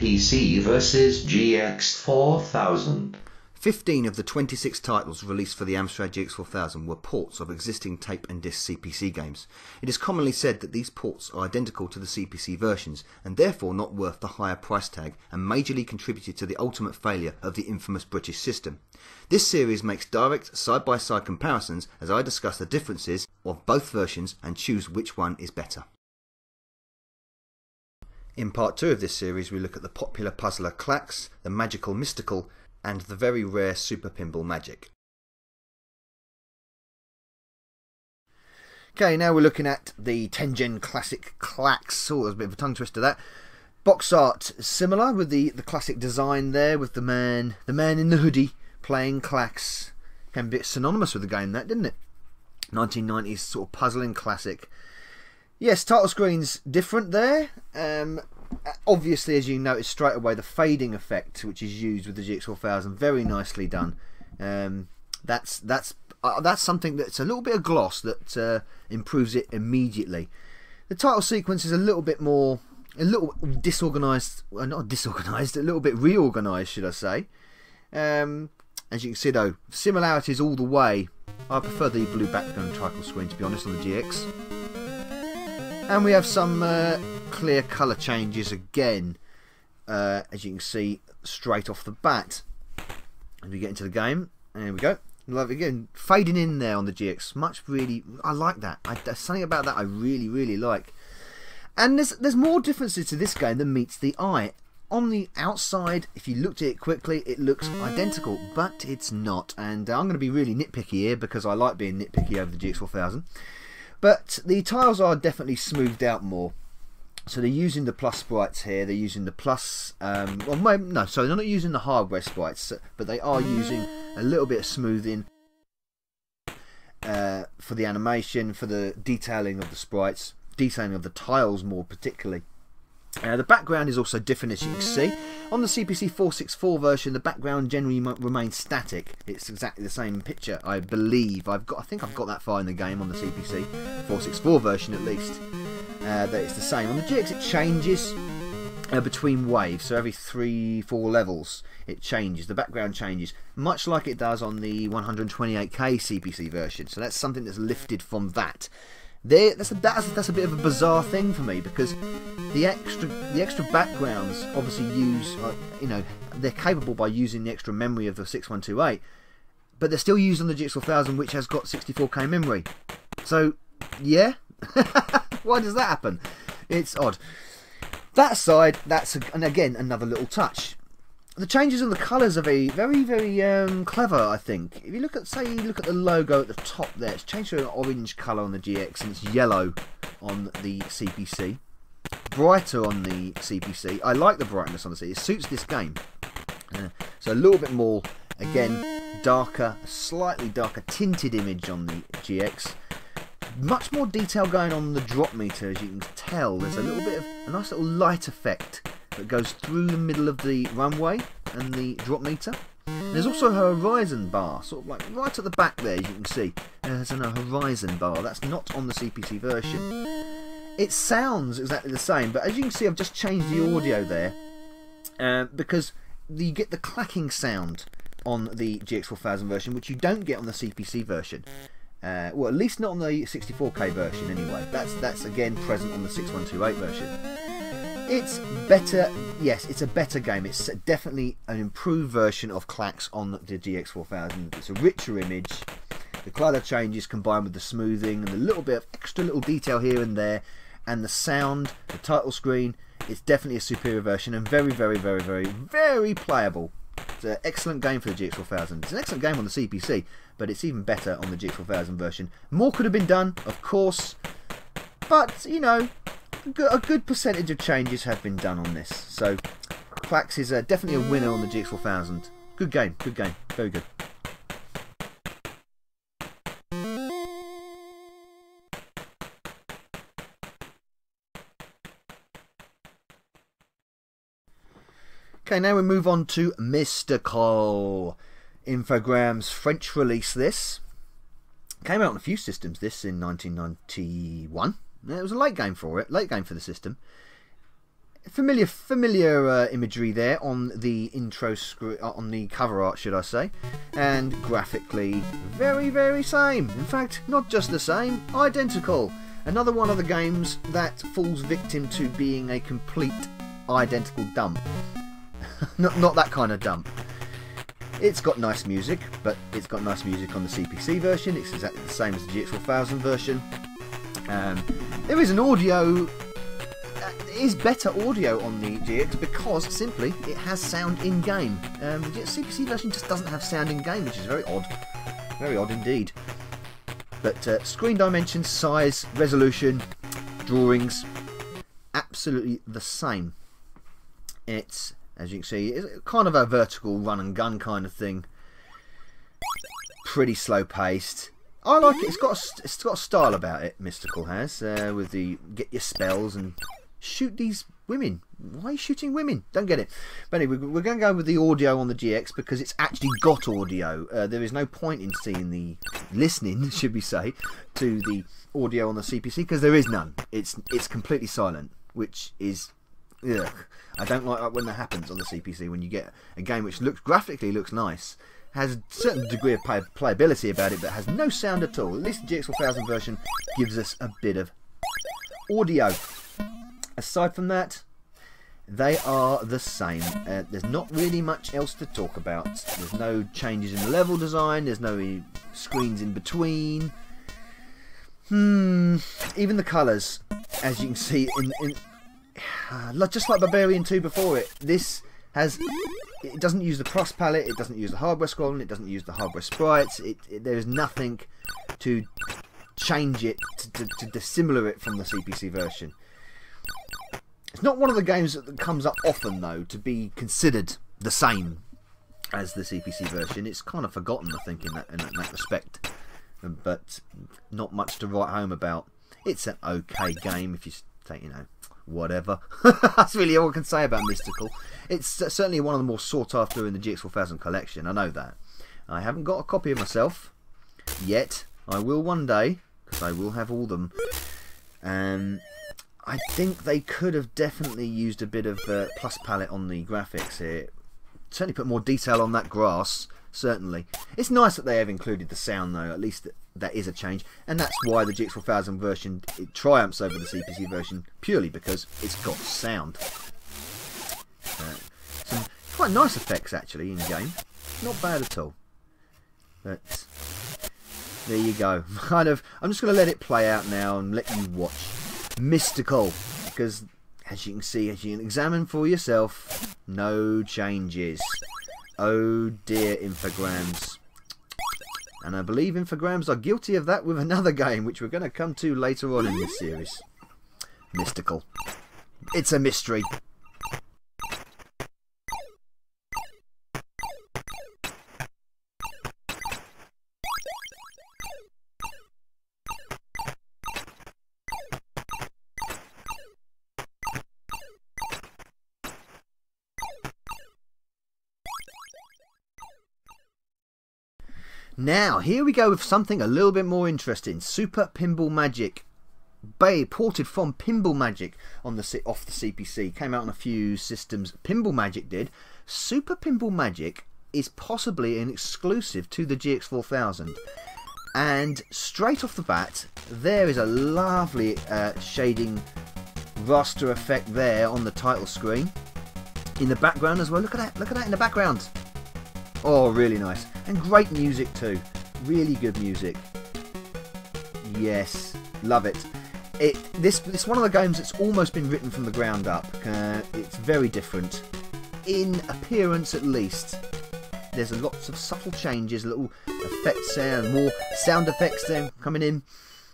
CPC versus GX4000. 15 of the 26 titles released for the Amstrad GX4000 were ports of existing tape and disc CPC games. It is commonly said that these ports are identical to the CPC versions and therefore not worth the higher price tag and majorly contributed to the ultimate failure of the infamous British system. This series makes direct side-by-side comparisons as I discuss the differences of both versions and choose which one is better. In part 2 of this series we look at the popular puzzler Clacks, the magical mystical, and the very rare Super Pimble Magic. Okay, now we're looking at the 10-gen classic Clacks. Oh, there's a bit of a tongue twister that. Box art similar with the classic design there, with the man in the hoodie playing Clacks. Came a bit synonymous with the game, that, didn't it? 1990s sort of puzzling classic. Yes, title screen's different there. Obviously, as you notice straight away, the fading effect which is used with the GX4000, very nicely done. That's something that's a little bit of gloss that improves it immediately. The title sequence is a little bit more, a little disorganised, well, not disorganised, a little bit reorganised, should I say. As you can see though, similarities all the way. I prefer the blue background title screen, to be honest, on the GX. And we have some clear colour changes again, as you can see straight off the bat. As we get into the game, there we go. Love again, fading in there on the GX. I like that. There's something about that I really like. And there's more differences to this game than meets the eye. On the outside, if you looked at it quickly, it looks identical, but it's not. And I'm going to be really nitpicky here because I like being nitpicky over the GX4000. But the tiles are definitely smoothed out more. So they're using the plus sprites here. They're using the plus... well, no, so they're not using the hardware sprites, but they are using a little bit of smoothing for the animation, for the detailing of the sprites, detailing of the tiles more particularly. The background is also different, as you can see. On the CPC 464 version, the background generally remains static. It's exactly the same picture, I believe. I think I've got that far in the game on the CPC 464 version at least. That it's the same. On the GX it changes between waves, so every 3-4 levels it changes. The background changes, much like it does on the 128K CPC version. So that's something that's lifted from that. That's a bit of a bizarre thing for me, because the extra backgrounds obviously use, you know, they're capable by using the extra memory of the 6128, but they're still used on the GX4000, which has got 64K memory. So yeah, why does that happen? It's odd. That aside, and again another little touch. The changes in the colours are very clever, I think. If you look at, say, the logo at the top there, it's changed to an orange colour on the GX and it's yellow on the CPC. Brighter on the CPC. I like the brightness on the CPC. It suits this game. So a little bit more, again, darker, slightly darker tinted image on the GX. Much more detail going on the drop meter, as you can tell. There's a little bit of a nice little light effect that goes through the middle of the runway and the drop meter. And there's also a horizon bar, sort of like right at the back there, as you can see. There's a horizon bar. That's not on the CPC version. It sounds exactly the same, but as you can see, I've just changed the audio there because you get the clacking sound on the GX4000 version, which you don't get on the CPC version. Well, at least not on the 64K version anyway. That's again present on the 6128 version. It's better, yes, it's a better game. It's definitely an improved version of Clacks on the GX4000. It's a richer image. The colour changes combined with the smoothing and a little bit of extra little detail here and there, and the sound, the title screen. It's definitely a superior version and very playable. It's an excellent game for the GX4000. It's an excellent game on the CPC, but it's even better on the GX4000 version. More could have been done, of course, but you know, a good percentage of changes have been done on this. So Clacks is definitely a winner on the GX4000. Good game, very good. Okay, now we move on to Mystical. Infogrames French release this. Came out on a few systems, this in 1991. It was a late game for it, late game for the system. Familiar imagery there on the intro screen, on the cover art, should I say, and graphically very same. In fact, not just the same, identical. Another one of the games that falls victim to being a complete identical dump. not that kind of dump. It's got nice music, but it's got nice music on the CPC version. It's exactly the same as the GX4000 version. There is an audio. It is better audio on the GX because simply it has sound in game. The CPC version just doesn't have sound in game, which is very odd indeed. But screen dimensions, size, resolution, drawings, absolutely the same. It's, as you can see, it's kind of a vertical run and gun kind of thing. Pretty slow paced. I like it. It's got a style about it. Mystical has with the get your spells and shoot these women. Why are you shooting women? Don't get it. But anyway, we're going to go with the audio on the GX because it's actually got audio. There is no point in listening, should we say, to the audio on the CPC because there is none. It's completely silent, which is, ugh. I don't like that when that happens on the CPC, when you get a game which graphically looks nice, has a certain degree of playability about it, but has no sound at all. At least the GX4000 version gives us a bit of audio. Aside from that, they are the same. There's not really much else to talk about. There's no changes in the level design. There's no screens in between. Even the colours, as you can see, just like Barbarian 2 before it, it doesn't use the cross palette. It doesn't use the hardware scrolling. It doesn't use the hardware sprites. There is nothing to change it to dissimilar it from the CPC version. It's not one of the games that comes up often, though, to be considered the same as the CPC version. It's kind of forgotten, I think, in that respect. But not much to write home about. It's an okay game, if you say, whatever. That's really all I can say about Mystical. It's certainly one of the more sought after in the GX4000 collection. I know that. I haven't got a copy of myself yet. I will one day, because I will have all them. I think they could have definitely used a bit of plus palette on the graphics here. Certainly put more detail on that grass, certainly. It's nice that they have included the sound, though. At least that is a change. And that's why the GX4000 version triumphs over the CPC version, purely because it's got sound. Some quite nice effects, actually, in-game. Not bad at all. But there you go. I'm just going to let it play out now and let you watch Mystical, because as you can see, as you can examine for yourself, no changes. Oh dear, Infogrames. And I believe Infogrames are guilty of that with another game, which we're going to come to later on in this series. Mystical. It's a mystery. Now, here we go with something a little bit more interesting. Super Pinball Magic. Ported from Pinball Magic off the CPC. Came out on a few systems. Pinball Magic did. Super Pinball Magic is possibly an exclusive to the GX4000. And straight off the bat, there is a lovely shading raster effect there on the title screen. In the background as well. Look at that in the background. Oh, really nice. And great music too. Really good music. Yes, love it. This one of the games that's almost been written from the ground up. It's very different. In appearance at least. There's lots of subtle changes, little effects there, more sound effects there coming in.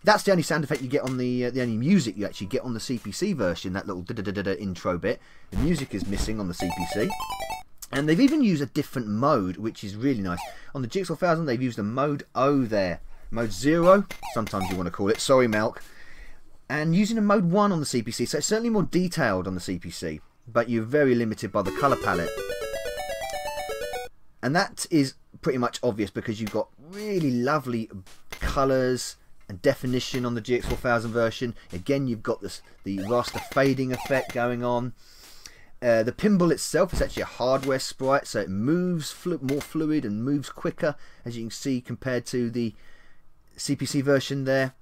That's the only sound effect you get on the only music you actually get on the CPC version, that little da-da-da-da intro bit. The music is missing on the CPC. And they've even used a different mode, which is really nice. On the GX4000, they've used a mode O there. Mode 0, sometimes you want to call it. Sorry, Malk. And using a mode 1 on the CPC, so it's certainly more detailed on the CPC. But you're very limited by the colour palette. And that is pretty much obvious because you've got really lovely colours, and definition on the GX4000 version. Again, you've got the raster fading effect going on. The Pimble itself is actually a hardware sprite, so it moves more fluid and moves quicker, as you can see, compared to the CPC version there.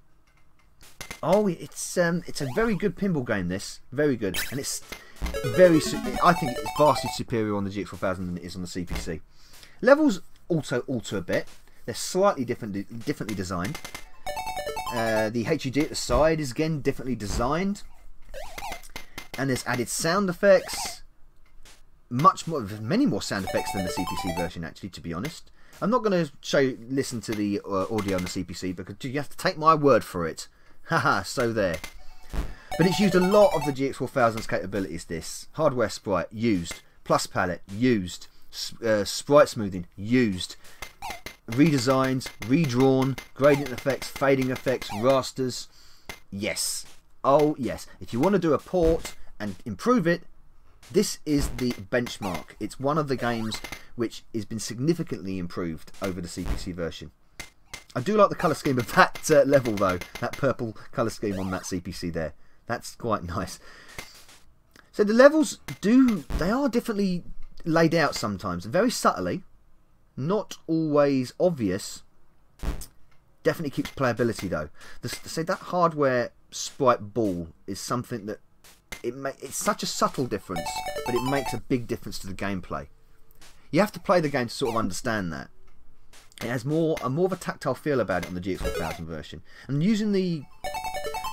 Oh, it's a very good pinball game, this. Very good. And it's I think it's vastly superior on the GX4000 than it is on the CPC. Levels also alter a bit. They're slightly differently designed. The HUD at the side is again differently designed. And there's added sound effects. Many more sound effects than the CPC version, actually, to be honest. I'm not going to listen to the audio on the CPC because you have to take my word for it. Haha, so there. But it's used a lot of the GX4000's capabilities, this. Hardware sprite, used. Plus palette, used. Sprite smoothing, used. Redesigns, redrawn, gradient effects, fading effects, rasters. Yes. Oh, yes. If you want to do a port and improve it, this is the benchmark. It's one of the games which has been significantly improved over the CPC version. I do like the colour scheme of that level, though. That purple colour scheme on that CPC there. That's quite nice. So the levels they are differently laid out sometimes, very subtly, not always obvious. Definitely keeps playability though. Say that hardware sprite ball is something that it's such a subtle difference, but it makes a big difference to the gameplay. You have to play the game to sort of understand that. It has more of a tactile feel about it on the GX4000 version, and using the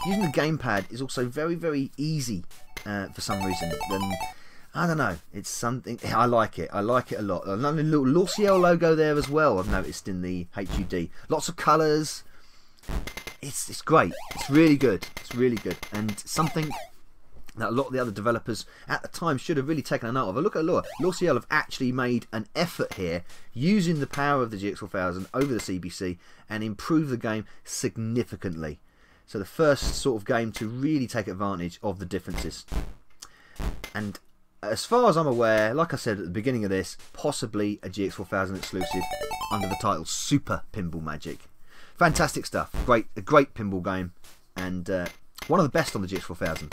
gamepad is also very, very easy for some reason. I don't know, it's something, I like it a lot. Another little L'Oreal logo there as well, I've noticed in the HUD. Lots of colours. It's great. It's really good. It's really good, and something that a lot of the other developers at the time should have really taken a note of. Look at L'Oreal have actually made an effort here, using the power of the GX4000 over the CPC, and improve the game significantly. So the first sort of game to really take advantage of the differences. And as far as I'm aware, like I said at the beginning of this, possibly a GX4000 exclusive under the title Super Pinball Magic. Fantastic stuff. A great pinball game, and one of the best on the GX4000.